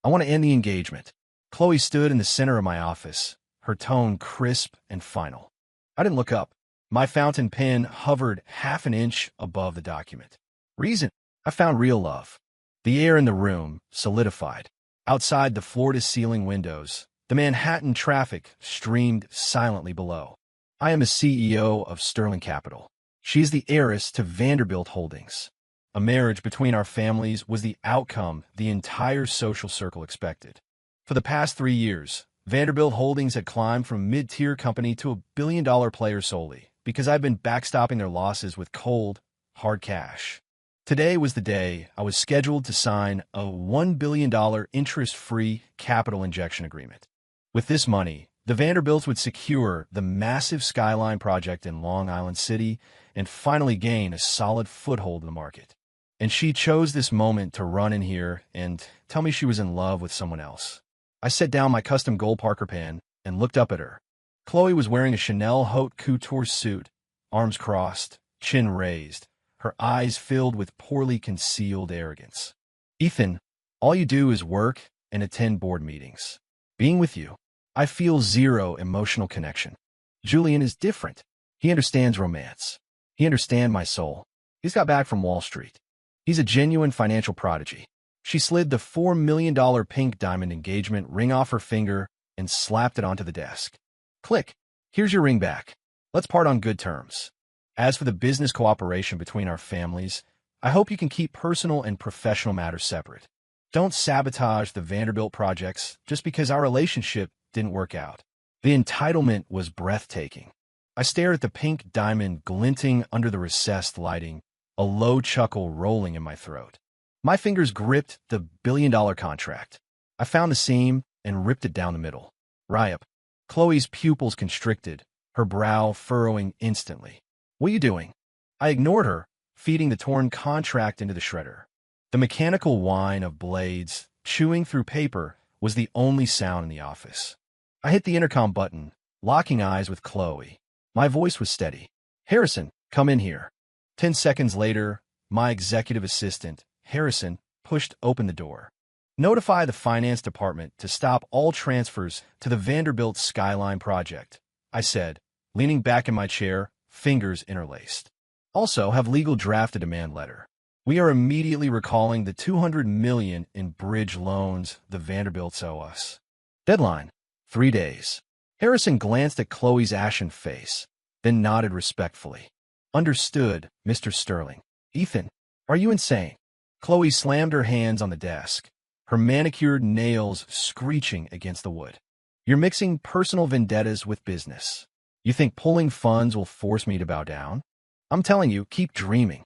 I want to end the engagement." Chloe stood in the center of my office, her tone crisp and final. I didn't look up. My fountain pen hovered half an inch above the document. Reason? I found real love. The air in the room solidified. Outside the floor-to-ceiling windows, the Manhattan traffic streamed silently below. I am a CEO of Sterling Capital. She is the heiress to Vanderbilt Holdings. A marriage between our families was the outcome the entire social circle expected. For the past 3 years, Vanderbilt Holdings had climbed from a mid-tier company to a billion-dollar player solely because I've been backstopping their losses with cold, hard cash. Today was the day I was scheduled to sign a $1 billion interest-free capital injection agreement. With this money, the Vanderbilts would secure the massive Skyline project in Long Island City and finally gain a solid foothold in the market. And she chose this moment to run in here and tell me she was in love with someone else. I set down my custom gold Parker pen and looked up at her. Chloe was wearing a Chanel haute couture suit, arms crossed, chin raised, her eyes filled with poorly concealed arrogance. "Ethan, all you do is work and attend board meetings. Being with you, I feel zero emotional connection. Julian is different. He understands romance. He understands my soul. He's got back from Wall Street. He's a genuine financial prodigy." She slid the $4 million pink diamond engagement ring off her finger and slapped it onto the desk. "Click. Here's your ring back. Let's part on good terms. As for the business cooperation between our families, I hope you can keep personal and professional matters separate. Don't sabotage the Vanderbilt projects just because our relationship didn't work out." The entitlement was breathtaking. I stared at the pink diamond glinting under the recessed lighting, a low chuckle rolling in my throat. My fingers gripped the billion-dollar contract. I found the seam and ripped it down the middle. Riot. Chloe's pupils constricted, her brow furrowing instantly. "What are you doing?" I ignored her, feeding the torn contract into the shredder. The mechanical whine of blades chewing through paper was the only sound in the office. I hit the intercom button, locking eyes with Chloe. My voice was steady. "Harrison, come in here." 10 seconds later, my executive assistant, Harrison, pushed open the door. "Notify the finance department to stop all transfers to the Vanderbilt Skyline project," I said, leaning back in my chair, fingers interlaced. "Also, have legal draft a demand letter. We are immediately recalling the $200 million in bridge loans the Vanderbilts owe us. Deadline, 3 days." Harrison glanced at Chloe's ashen face, then nodded respectfully. "Understood, Mr. Sterling." "Ethan, are you insane?" Chloe slammed her hands on the desk, her manicured nails screeching against the wood. "You're mixing personal vendettas with business. You think pulling funds will force me to bow down? I'm telling you, keep dreaming."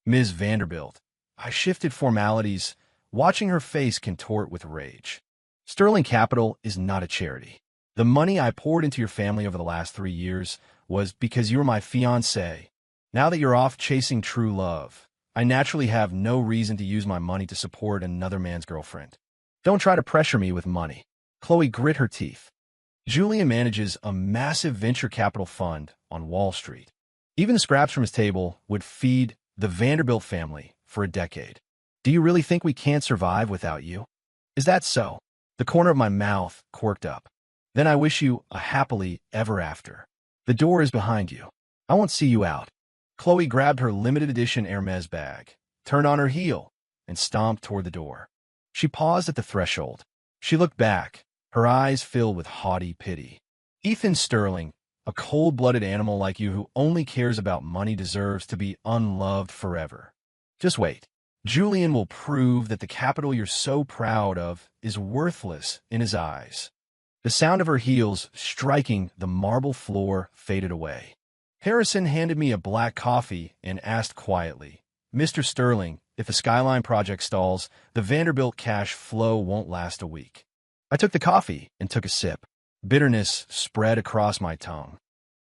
"Ms. Vanderbilt." I shifted formalities, watching her face contort with rage. "Sterling Capital is not a charity. The money I poured into your family over the last 3 years was because you were my fiancée. Now that you're off chasing true love, I naturally have no reason to use my money to support another man's girlfriend. Don't try to pressure me with money." Chloe grit her teeth. "Julian manages a massive venture capital fund on Wall Street. Even the scraps from his table would feed the Vanderbilt family for a decade. Do you really think we can't survive without you? Is that so?" The corner of my mouth quirked up. "Then I wish you a happily ever after. The door is behind you. I won't see you out." Chloe grabbed her limited edition Hermes bag, turned on her heel, and stomped toward the door. She paused at the threshold. She looked back, her eyes filled with haughty pity. "Ethan Sterling, a cold-blooded animal like you who only cares about money deserves to be unloved forever. Just wait. Julian will prove that the capital you're so proud of is worthless in his eyes." The sound of her heels striking the marble floor faded away. Harrison handed me a black coffee and asked quietly, "Mr. Sterling, if the Skyline project stalls, the Vanderbilt cash flow won't last a week." I took the coffee and took a sip. Bitterness spread across my tongue.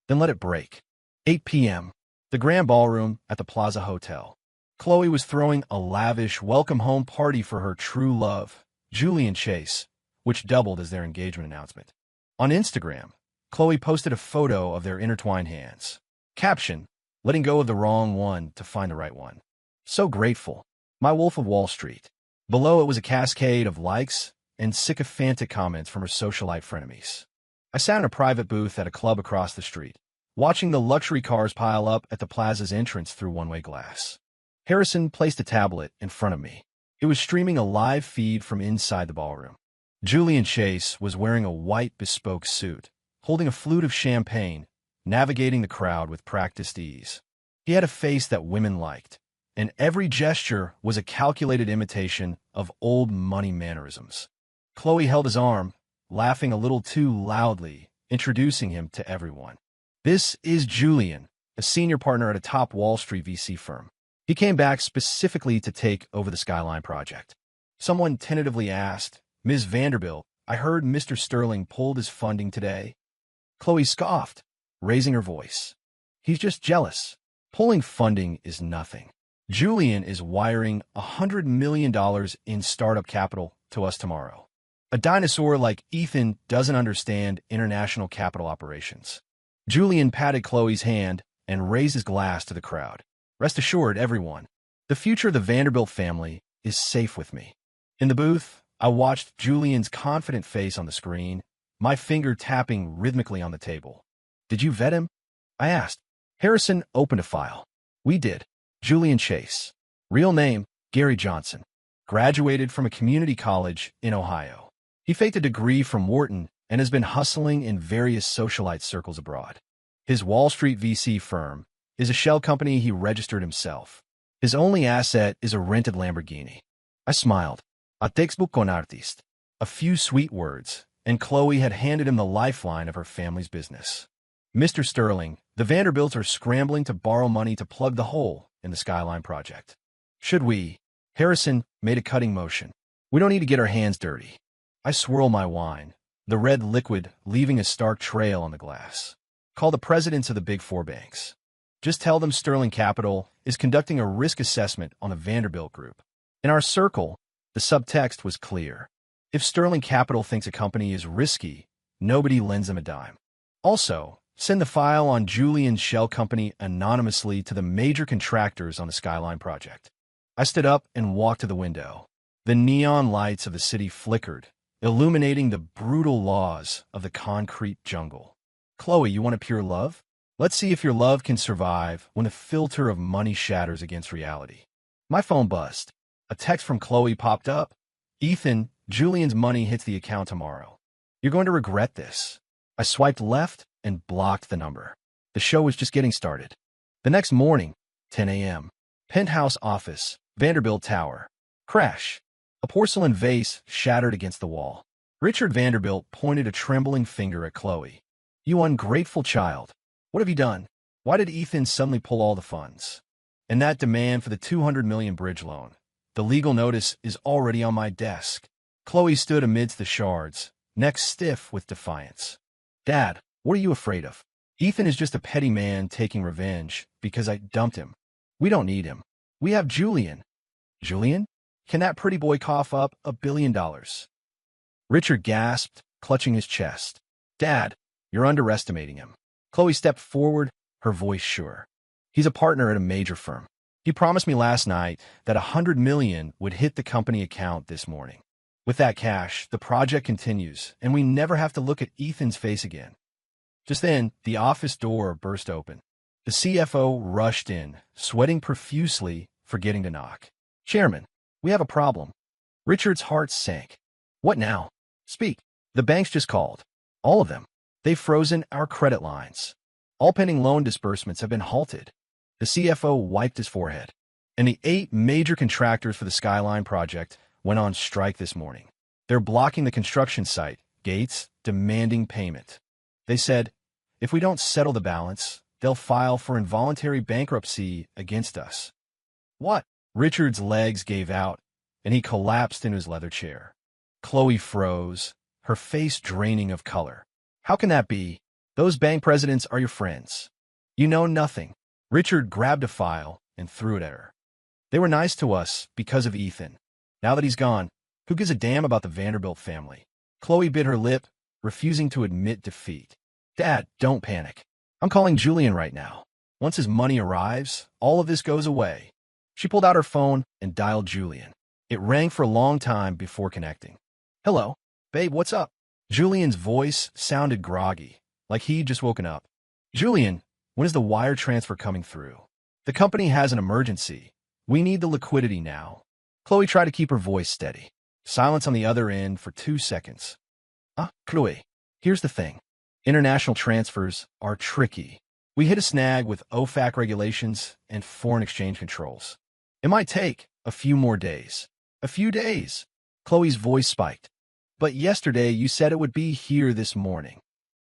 "Then let it break." 8 p.m. The Grand Ballroom at the Plaza Hotel. Chloe was throwing a lavish welcome-home party for her true love, Julian Chase, which doubled as their engagement announcement. On Instagram, Chloe posted a photo of their intertwined hands. Caption, "Letting go of the wrong one to find the right one. So grateful. My Wolf of Wall Street." Below it was a cascade of likes and sycophantic comments from her socialite frenemies. I sat in a private booth at a club across the street, watching the luxury cars pile up at the plaza's entrance through one-way glass. Harrison placed a tablet in front of me. It was streaming a live feed from inside the ballroom. Julian Chase was wearing a white bespoke suit, holding a flute of champagne, navigating the crowd with practiced ease. He had a face that women liked, and every gesture was a calculated imitation of old money mannerisms. Chloe held his arm, laughing a little too loudly, introducing him to everyone. This is Julian, a senior partner at a top Wall Street VC firm. He came back specifically to take over the Skyline project. Someone tentatively asked, "Ms. Vanderbilt, I heard Mr. Sterling pulled his funding today." Chloe scoffed, raising her voice. "He's just jealous. Pulling funding is nothing. Julian is wiring $100 million in startup capital to us tomorrow. A dinosaur like Ethan doesn't understand international capital operations." Julian patted Chloe's hand and raised his glass to the crowd. "Rest assured, everyone, the future of the Vanderbilt family is safe with me." In the booth, I watched Julian's confident face on the screen, my finger tapping rhythmically on the table. "Did you vet him?" I asked. Harrison opened a file. "We did. Julian Chase. Real name, Gary Johnson. Graduated from a community college in Ohio. He faked a degree from Wharton and has been hustling in various socialite circles abroad. His Wall Street VC firm is a shell company he registered himself. His only asset is a rented Lamborghini." I smiled. "A textbook con artist." A few sweet words, and Chloe had handed him the lifeline of her family's business. "Mr. Sterling, the Vanderbilts are scrambling to borrow money to plug the hole in the Skyline project. Should we?" Harrison made a cutting motion. "We don't need to get our hands dirty." I swirl my wine, the red liquid leaving a stark trail on the glass. "Call the presidents of the big four banks. Just tell them Sterling Capital is conducting a risk assessment on the Vanderbilt Group." In our circle, the subtext was clear. If Sterling Capital thinks a company is risky, nobody lends them a dime. Also, send the file on Julian's shell company anonymously to the major contractors on the Skyline project. I stood up and walked to the window. The neon lights of the city flickered, illuminating the brutal laws of the concrete jungle. "Chloe, you want a pure love? Let's see if your love can survive when the filter of money shatters against reality." My phone buzzed. A text from Chloe popped up. "Ethan, Julian's money hits the account tomorrow. You're going to regret this." I swiped left and blocked the number. The show was just getting started. The next morning, 10 a.m., penthouse office, Vanderbilt Tower. Crash. A porcelain vase shattered against the wall. Richard Vanderbilt pointed a trembling finger at Chloe. "You ungrateful child. What have you done? Why did Ethan suddenly pull all the funds? And that demand for the $200 million bridge loan. The legal notice is already on my desk." Chloe stood amidst the shards, neck stiff with defiance. "Dad, what are you afraid of? Ethan is just a petty man taking revenge because I dumped him. We don't need him. We have Julian." "Julian? Can that pretty boy cough up $1 billion?" Richard gasped, clutching his chest. "Dad, you're underestimating him." Chloe stepped forward, her voice sure. "He's a partner at a major firm. He promised me last night that $100 million would hit the company account this morning. With that cash, the project continues, and we never have to look at Ethan's face again." Just then, the office door burst open. The CFO rushed in, sweating profusely, forgetting to knock. "Chairman, we have a problem." Richard's heart sank. "What now? Speak." "The banks just called. All of them. They've frozen our credit lines. All pending loan disbursements have been halted." The CFO wiped his forehead. "And the 8 major contractors for the Skyline project went on strike this morning. They're blocking the construction site, gates, demanding payment. They said, if we don't settle the balance, they'll file for involuntary bankruptcy against us." "What?" Richard's legs gave out, and he collapsed into his leather chair. Chloe froze, her face draining of color. "How can that be? Those bank presidents are your friends. You know nothing." Richard grabbed a file and threw it at her. "They were nice to us because of Ethan. Now that he's gone, who gives a damn about the Vanderbilt family?" Chloe bit her lip, refusing to admit defeat. "Dad, don't panic. I'm calling Julian right now. Once his money arrives, all of this goes away." She pulled out her phone and dialed Julian. It rang for a long time before connecting. Hello. Babe, what's up? Julian's voice sounded groggy, like he'd just woken up. Julian, when is the wire transfer coming through? The company has an emergency. We need the liquidity now. Chloe tried to keep her voice steady. Silence on the other end for 2 seconds. Chloe, here's the thing. International transfers are tricky. We hit a snag with OFAC regulations and foreign exchange controls. It might take a few more days. A few days. Chloe's voice spiked. But yesterday you said it would be here this morning.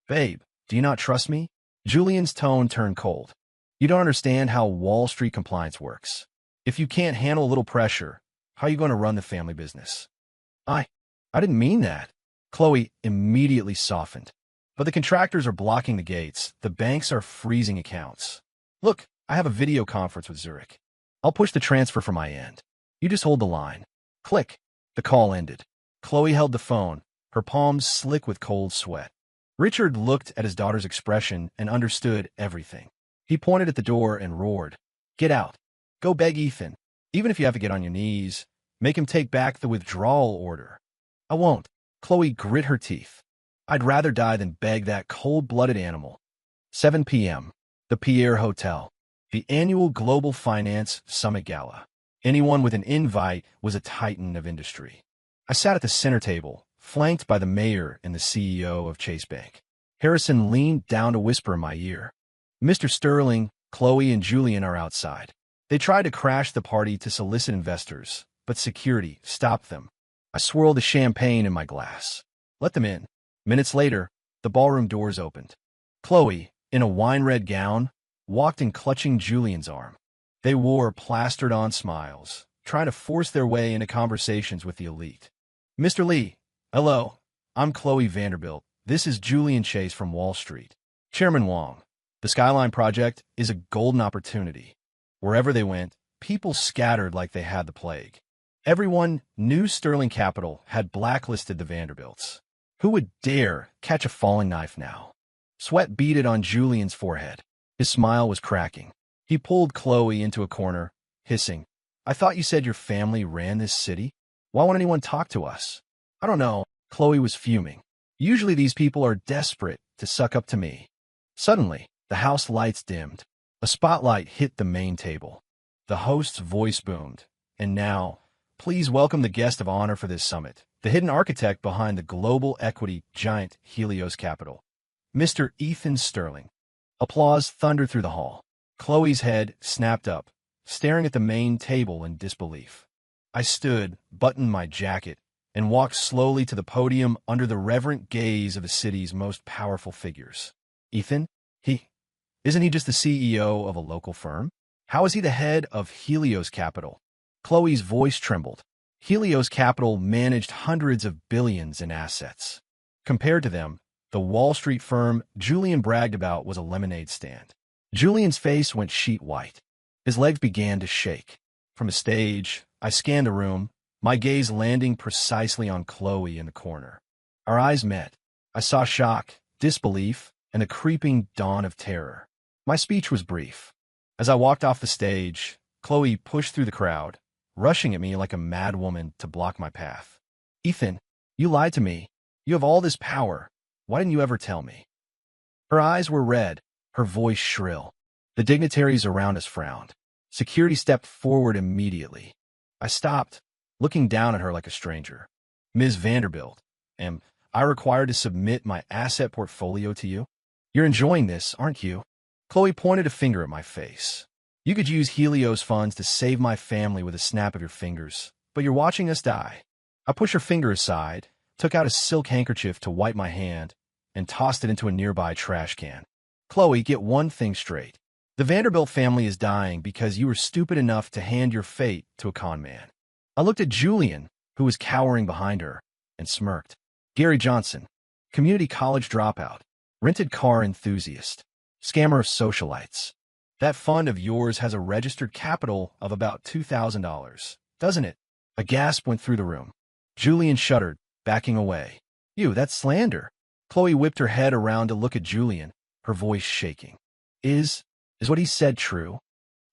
Babe, do you not trust me? Julian's tone turned cold. You don't understand how Wall Street compliance works. If you can't handle a little pressure, how are you going to run the family business? I didn't mean that. Chloe immediately softened. But the contractors are blocking the gates. The banks are freezing accounts. Look, I have a video conference with Zurich. I'll push the transfer from my end. You just hold the line. Click. The call ended. Chloe held the phone, her palms slick with cold sweat. Richard looked at his daughter's expression and understood everything. He pointed at the door and roared, "Get out. Go beg Ethan. Even if you have to get on your knees, make him take back the withdrawal order." "I won't." Chloe grit her teeth. "I'd rather die than beg that cold-blooded animal." 7 p.m. The Pierre Hotel. The annual Global Finance Summit Gala. Anyone with an invite was a titan of industry. I sat at the center table, flanked by the mayor and the CEO of Chase Bank. Harrison leaned down to whisper in my ear. "Mr. Sterling, Chloe and Julian are outside." They tried to crash the party to solicit investors, but security stopped them. I swirled the champagne in my glass. Let them in. Minutes later, the ballroom doors opened. Chloe, in a wine-red gown, walked in clutching Julian's arm. They wore plastered-on smiles, trying to force their way into conversations with the elite. "Mr. Lee, hello. I'm Chloe Vanderbilt. This is Julian Chase from Wall Street. Chairman Wong, the Skyline Project is a golden opportunity." Wherever they went, people scattered like they had the plague. Everyone knew Sterling Capital had blacklisted the Vanderbilts. Who would dare catch a falling knife now? Sweat beaded on Julian's forehead. His smile was cracking. He pulled Chloe into a corner, hissing, "I thought you said your family ran this city? Why won't anyone talk to us?" "I don't know." Chloe was fuming. "Usually these people are desperate to suck up to me." Suddenly, the house lights dimmed. A spotlight hit the main table. The host's voice boomed. "And now, please welcome the guest of honor for this summit, the hidden architect behind the global equity giant Helios Capital, Mr. Ethan Sterling." Applause thundered through the hall. Chloe's head snapped up, staring at the main table in disbelief. I stood, buttoned my jacket, and walked slowly to the podium under the reverent gaze of the city's most powerful figures. "Ethan? Isn't he just the CEO of a local firm? How is he the head of Helios Capital?" Chloe's voice trembled. Helios Capital managed hundreds of billions in assets. Compared to them, the Wall Street firm Julian bragged about was a lemonade stand. Julian's face went sheet white. His legs began to shake. From the stage, I scanned the room, my gaze landing precisely on Chloe in the corner. Our eyes met. I saw shock, disbelief, and a creeping dawn of terror. My speech was brief. As I walked off the stage, Chloe pushed through the crowd, rushing at me like a mad woman to block my path. "Ethan, you lied to me. You have all this power. Why didn't you ever tell me?" Her eyes were red, her voice shrill. The dignitaries around us frowned. Security stepped forward immediately. I stopped, looking down at her like a stranger. "Ms. Vanderbilt, am I required to submit my asset portfolio to you? You're enjoying this, aren't you?" Chloe pointed a finger at my face. "You could use Helios funds to save my family with a snap of your fingers, but you're watching us die." I pushed her finger aside, took out a silk handkerchief to wipe my hand, and tossed it into a nearby trash can. "Chloe, get one thing straight. The Vanderbilt family is dying because you were stupid enough to hand your fate to a con man." I looked at Julian, who was cowering behind her, and smirked. "Gary Johnson, community college dropout, rented car enthusiast, scammer of socialites. That fund of yours has a registered capital of about $2,000, doesn't it?" A gasp went through the room. Julian shuddered, backing away. That's slander." Chloe whipped her head around to look at Julian, her voice shaking. Is what he said true?"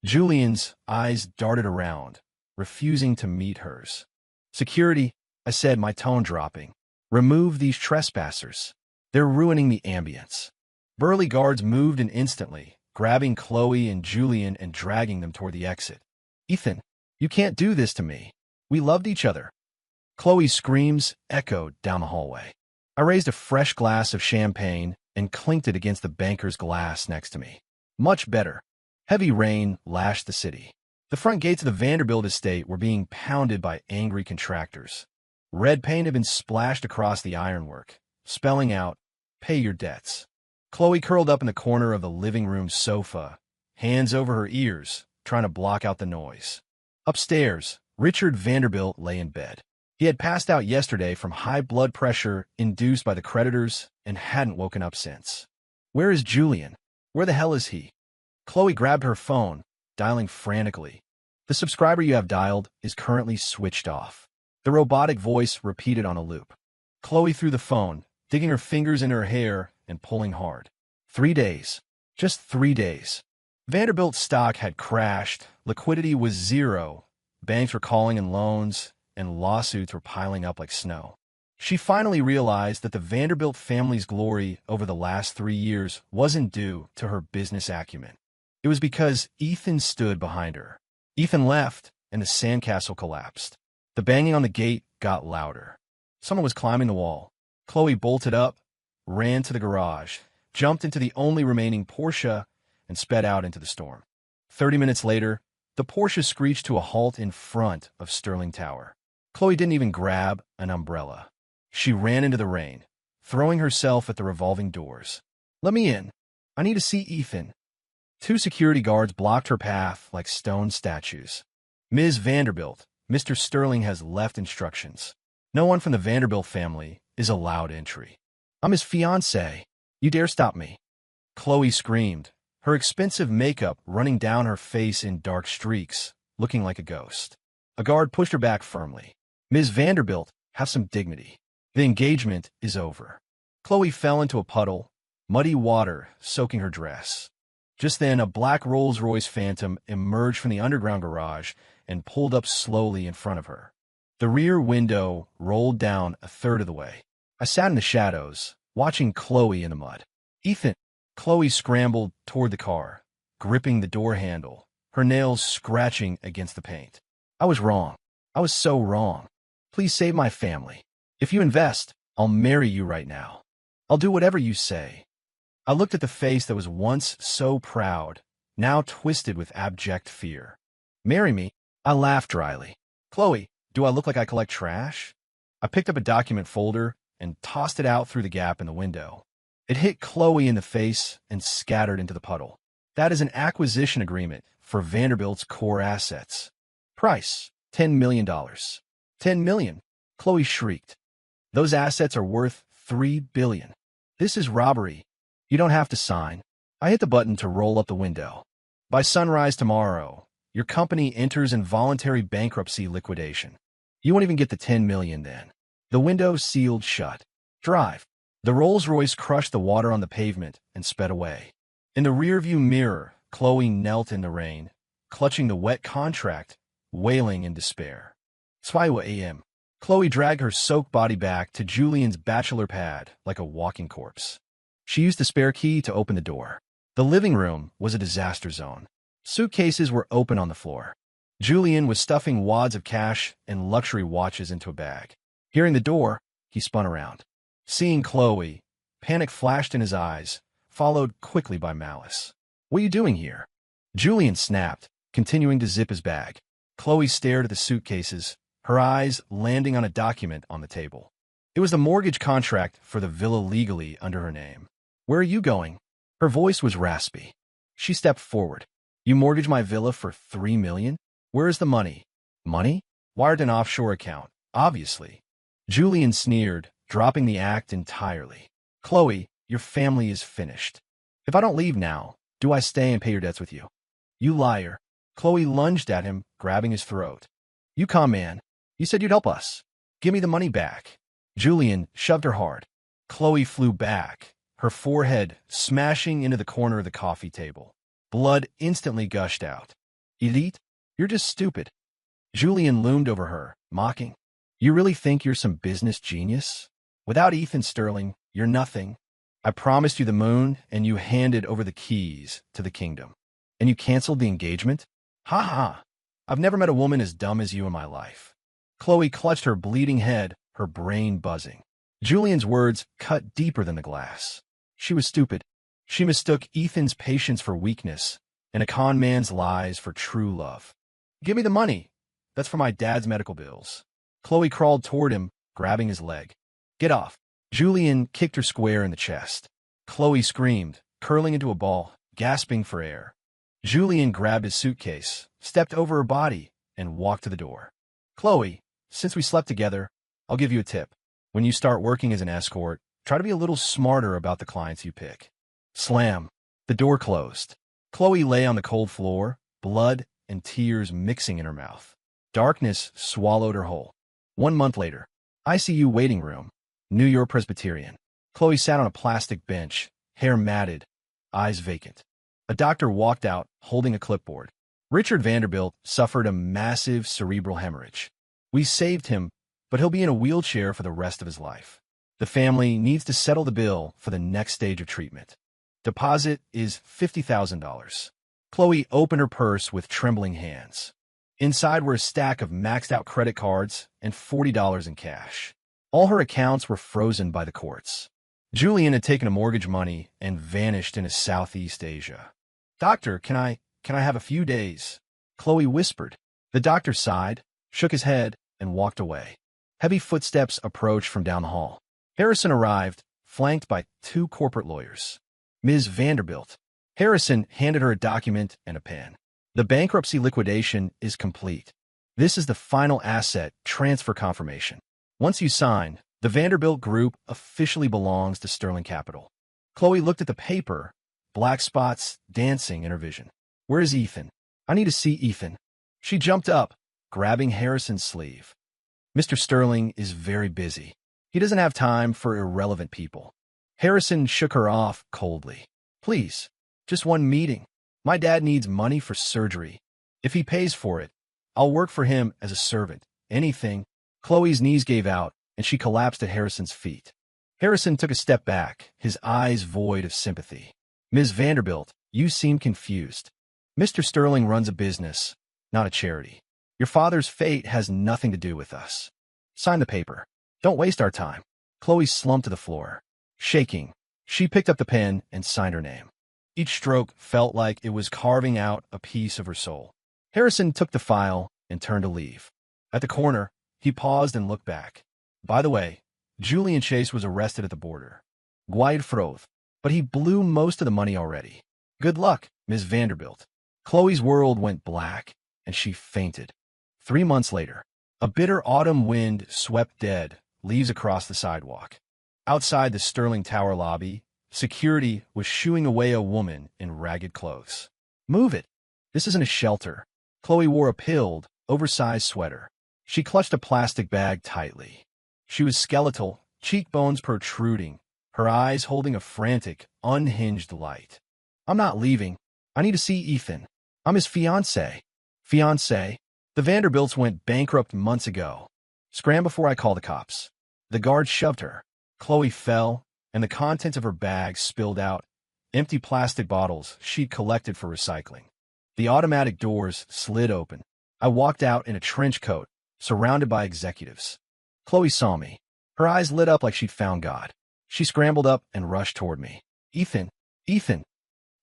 Julian's eyes darted around, refusing to meet hers. Security I said, my tone dropping. Remove these trespassers. They're ruining the ambience. Burly guards moved in instantly, grabbing Chloe and Julian and dragging them toward the exit. Ethan, you can't do this to me. We loved each other. Chloe's screams echoed down the hallway. I raised a fresh glass of champagne and clinked it against the banker's glass next to me. Much better. Heavy rain lashed the city. The front gates of the Vanderbilt estate were being pounded by angry contractors. Red paint had been splashed across the ironwork, spelling out, "Pay your debts." Chloe curled up in the corner of the living room sofa, hands over her ears, trying to block out the noise. Upstairs, Richard Vanderbilt lay in bed. He had passed out yesterday from high blood pressure induced by the creditors and hadn't woken up since. Where is Julian? Where the hell is he? Chloe grabbed her phone, dialing frantically. The subscriber you have dialed is currently switched off. The robotic voice repeated on a loop. Chloe threw the phone, digging her fingers into her hair and pulling hard. 3 days. Just 3 days. Vanderbilt's stock had crashed, liquidity was zero, banks were calling in loans, and lawsuits were piling up like snow. She finally realized that the Vanderbilt family's glory over the last 3 years wasn't due to her business acumen. It was because Ethan stood behind her. Ethan left, and the sandcastle collapsed. The banging on the gate got louder. Someone was climbing the wall. Chloe bolted up, ran to the garage, jumped into the only remaining Porsche, and sped out into the storm. 30 minutes later, the Porsche screeched to a halt in front of Sterling Tower. Chloe didn't even grab an umbrella. She ran into the rain, throwing herself at the revolving doors. "Let me in. I need to see Ethan." 2 security guards blocked her path like stone statues. "Ms. Vanderbilt, Mr. Sterling has left instructions. No one from the Vanderbilt family is allowed entry. I'm his fiancée. You dare stop me?" Chloe screamed, her expensive makeup running down her face in dark streaks, looking like a ghost. A guard pushed her back firmly. "Ms. Vanderbilt, have some dignity. The engagement is over." Chloe fell into a puddle, muddy water soaking her dress. Just then, a black Rolls-Royce Phantom emerged from the underground garage and pulled up slowly in front of her. The rear window rolled down a third of the way. I sat in the shadows, watching Chloe in the mud. "Ethan!" Chloe scrambled toward the car, gripping the door handle, her nails scratching against the paint. "I was wrong. I was so wrong. Please save my family. If you invest, I'll marry you right now. I'll do whatever you say." I looked at the face that was once so proud, now twisted with abject fear. "Marry me?" I laughed dryly. "Chloe, do I look like I collect trash?" I picked up a document folder and tossed it out through the gap in the window. It hit Chloe in the face and scattered into the puddle. "That is an acquisition agreement for Vanderbilt's core assets. Price, $10 million. $10 million. Chloe shrieked. "Those assets are worth $3 billion. This is robbery. You don't have to sign." I hit the button to roll up the window. "By sunrise tomorrow, your company enters involuntary bankruptcy liquidation. You won't even get the $10 million then." The window sealed shut. "Drive." The Rolls-Royce crushed the water on the pavement and sped away. In the rearview mirror, Chloe knelt in the rain, clutching the wet contract, wailing in despair. 2 a.m. Chloe dragged her soaked body back to Julian's bachelor pad like a walking corpse. She used the spare key to open the door. The living room was a disaster zone. Suitcases were open on the floor. Julian was stuffing wads of cash and luxury watches into a bag. Hearing the door, he spun around. Seeing Chloe, panic flashed in his eyes, followed quickly by malice. "What are you doing here?" Julian snapped, continuing to zip his bag. Chloe stared at the suitcases, her eyes landing on a document on the table. It was the mortgage contract for the villa legally under her name. "Where are you going?" Her voice was raspy. She stepped forward. "You mortgaged my villa for $3 million? Where is the money?" "Money? Wired an offshore account, obviously." Julian sneered, dropping the act entirely. "Chloe, your family is finished. If I don't leave now, do I stay and pay your debts with you?" "You liar." Chloe lunged at him, grabbing his throat. "You calm, man. You said you'd help us. Give me the money back." Julian shoved her hard. Chloe flew back, her forehead smashing into the corner of the coffee table. Blood instantly gushed out. "Elite, you're just stupid." Julian loomed over her, mocking. You really think you're some business genius? Without Ethan Sterling, you're nothing. I promised you the moon, and you handed over the keys to the kingdom. And you canceled the engagement? Ha ha! I've never met a woman as dumb as you in my life. Chloe clutched her bleeding head, her brain buzzing. Julian's words cut deeper than the glass. She was stupid. She mistook Ethan's patience for weakness, and a con man's lies for true love. Give me the money. That's for my dad's medical bills. Chloe crawled toward him, grabbing his leg. Get off. Julian kicked her square in the chest. Chloe screamed, curling into a ball, gasping for air. Julian grabbed his suitcase, stepped over her body, and walked to the door. Chloe, since we slept together, I'll give you a tip. When you start working as an escort, try to be a little smarter about the clients you pick. Slam. The door closed. Chloe lay on the cold floor, blood and tears mixing in her mouth. Darkness swallowed her whole. 1 month later, ICU waiting room, New York Presbyterian. Chloe sat on a plastic bench, hair matted, eyes vacant. A doctor walked out, holding a clipboard. Richard Vanderbilt suffered a massive cerebral hemorrhage. We saved him, but he'll be in a wheelchair for the rest of his life. The family needs to settle the bill for the next stage of treatment. Deposit is $50,000. Chloe opened her purse with trembling hands. Inside were a stack of maxed-out credit cards and $40 in cash. All her accounts were frozen by the courts. Julian had taken a mortgage money and vanished into Southeast Asia. Doctor, can I have a few days? Chloe whispered. The doctor sighed, shook his head, and walked away. Heavy footsteps approached from down the hall. Harrison arrived, flanked by 2 corporate lawyers. Ms. Vanderbilt. Harrison handed her a document and a pen. The bankruptcy liquidation is complete. This is the final asset transfer confirmation. Once you sign, the Vanderbilt Group officially belongs to Sterling Capital. Chloe looked at the paper, black spots dancing in her vision. Where is Ethan? I need to see Ethan. She jumped up, grabbing Harrison's sleeve. Mr. Sterling is very busy. He doesn't have time for irrelevant people. Harrison shook her off coldly. Please, just one meeting. My dad needs money for surgery. If he pays for it, I'll work for him as a servant. Anything. Chloe's knees gave out, and she collapsed at Harrison's feet. Harrison took a step back, his eyes void of sympathy. Ms. Vanderbilt, you seem confused. Mr. Sterling runs a business, not a charity. Your father's fate has nothing to do with us. Sign the paper. Don't waste our time. Chloe slumped to the floor. Shaking, she picked up the pen and signed her name. Each stroke felt like it was carving out a piece of her soul. Harrison took the file and turned to leave. At the corner, he paused and looked back. By the way, Julian Chase was arrested at the border. Guide Froth, but he blew most of the money already. Good luck, Ms. Vanderbilt. Chloe's world went black, and she fainted. 3 months later, a bitter autumn wind swept dead leaves across the sidewalk. Outside the Sterling Tower lobby, security was shooing away a woman in ragged clothes. Move it. This isn't a shelter. Chloe wore a pilled, oversized sweater. She clutched a plastic bag tightly. She was skeletal, cheekbones protruding, her eyes holding a frantic, unhinged light. I'm not leaving. I need to see Ethan. I'm his fiancé. Fiancé? The Vanderbilts went bankrupt months ago. Scram before I call the cops. The guard shoved her. Chloe fell, and the contents of her bag spilled out, empty plastic bottles she'd collected for recycling. The automatic doors slid open. I walked out in a trench coat, surrounded by executives. Chloe saw me. Her eyes lit up like she'd found God. She scrambled up and rushed toward me. Ethan! Ethan!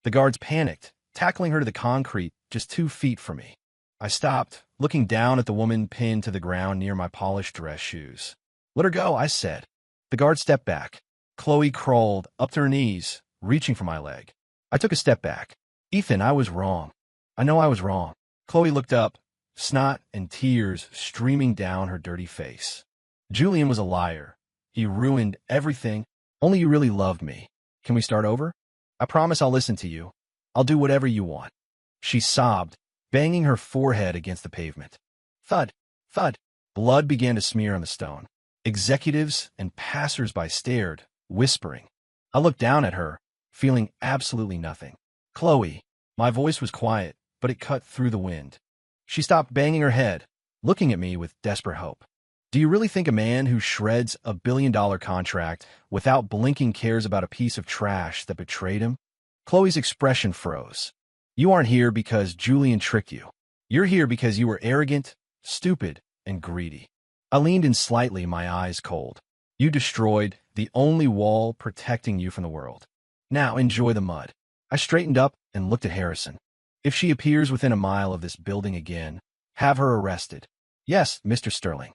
The guards panicked, tackling her to the concrete just 2 feet from me. I stopped, looking down at the woman pinned to the ground near my polished dress shoes. Let her go, I said. The guard stepped back. Chloe crawled up to her knees, reaching for my leg. I took a step back. Ethan, I was wrong. I know I was wrong. Chloe looked up, snot and tears streaming down her dirty face. Julian was a liar. He ruined everything. Only you really loved me. Can we start over? I promise I'll listen to you. I'll do whatever you want. She sobbed, banging her forehead against the pavement. Thud, thud. Blood began to smear on the stone. Executives and passers-by stared, whispering. I looked down at her, feeling absolutely nothing. Chloe. My voice was quiet, but it cut through the wind. She stopped banging her head, looking at me with desperate hope. Do you really think a man who shreds a billion-dollar contract without blinking cares about a piece of trash that betrayed him? Chloe's expression froze. You aren't here because Julian tricked you. You're here because you were arrogant, stupid, and greedy. I leaned in slightly, my eyes cold. You destroyed the only wall protecting you from the world. Now enjoy the mud. I straightened up and looked at Harrison. If she appears within a mile of this building again, have her arrested. Yes, Mr. Sterling.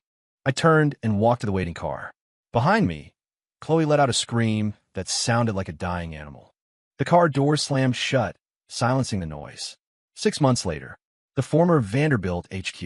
I turned and walked to the waiting car. Behind me, Chloe let out a scream that sounded like a dying animal. The car door slammed shut, silencing the noise. 6 months later, the former Vanderbilt HQ.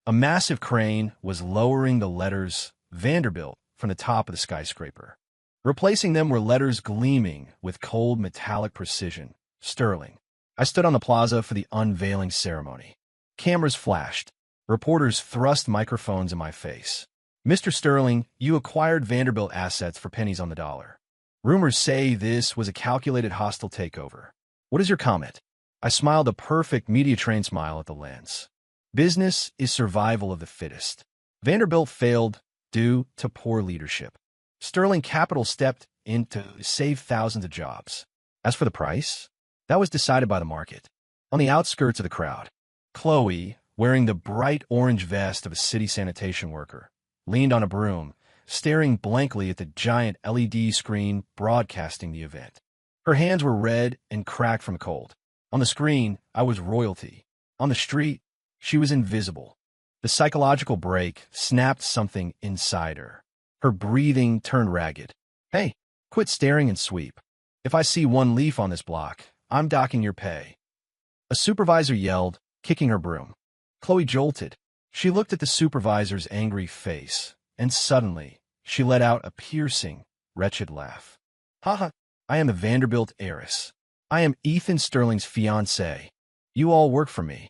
A massive crane was lowering the letters Vanderbilt from the top of the skyscraper. Replacing them were letters gleaming with cold metallic precision. Sterling. I stood on the plaza for the unveiling ceremony. Cameras flashed. Reporters thrust microphones in my face. Mr. Sterling, you acquired Vanderbilt assets for pennies on the dollar. Rumors say this was a calculated hostile takeover. What is your comment? I smiled a perfect media-trained smile at the lens. Business is survival of the fittest. Vanderbilt failed due to poor leadership. Sterling Capital stepped in to save thousands of jobs. As for the price, that was decided by the market. On the outskirts of the crowd, Chloe, wearing the bright orange vest of a city sanitation worker, leaned on a broom, staring blankly at the giant LED screen broadcasting the event. Her hands were red and cracked from cold. On the screen, I was royalty. On the street, she was invisible. The psychological break snapped something inside her. Her breathing turned ragged. Hey, quit staring and sweep. If I see one leaf on this block, I'm docking your pay. A supervisor yelled, kicking her broom. Chloe jolted. She looked at the supervisor's angry face, and suddenly, she let out a piercing, wretched laugh. Haha, I am the Vanderbilt heiress. I am Ethan Sterling's fiancée. You all work for me.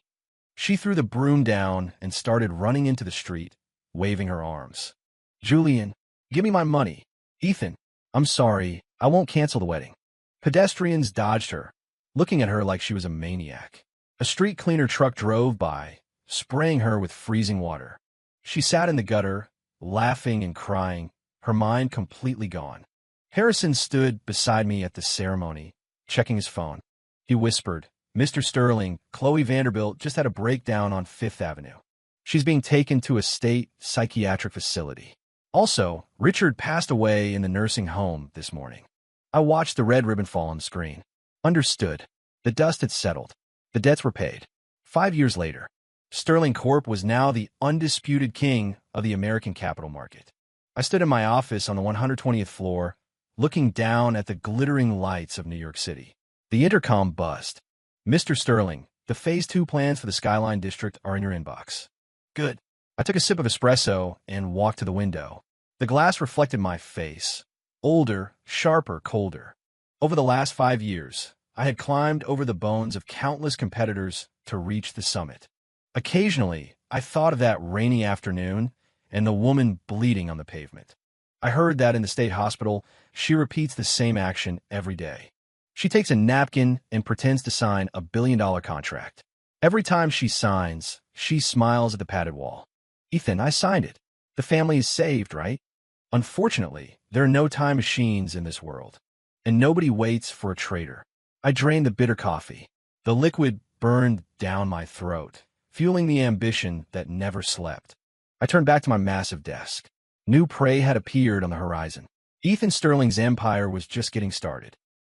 She threw the broom down and started running into the street, waving her arms. Julian, give me my money. Ethan, I'm sorry, I won't cancel the wedding. Pedestrians dodged her, looking at her like she was a maniac. A street cleaner truck drove by, spraying her with freezing water. She sat in the gutter, laughing and crying, her mind completely gone. Harrison stood beside me at the ceremony, checking his phone. He whispered, Mr. Sterling, Chloe Vanderbilt just had a breakdown on Fifth Avenue. She's being taken to a state psychiatric facility. Also, Richard passed away in the nursing home this morning. I watched the red ribbon fall on the screen. Understood. The dust had settled. The debts were paid. 5 years later, Sterling Corp was now the undisputed king of the American capital market. I stood in my office on the 120th floor, looking down at the glittering lights of New York City. The intercom buzzed. Mr. Sterling, the Phase 2 plans for the Skyline District are in your inbox. Good. I took a sip of espresso and walked to the window. The glass reflected my face. Older, sharper, colder. Over the last 5 years, I had climbed over the bones of countless competitors to reach the summit. Occasionally, I thought of that rainy afternoon and the woman bleeding on the pavement. I heard that in the state hospital, she repeats the same action every day. She takes a napkin and pretends to sign a billion-dollar contract. Every time she signs, she smiles at the padded wall. Ethan, I signed it. The family is saved, right? Unfortunately, there are no time machines in this world, and nobody waits for a traitor. I drained the bitter coffee. The liquid burned down my throat, fueling the ambition that never slept. I turned back to my massive desk. New prey had appeared on the horizon. Ethan Sterling's empire was just getting started.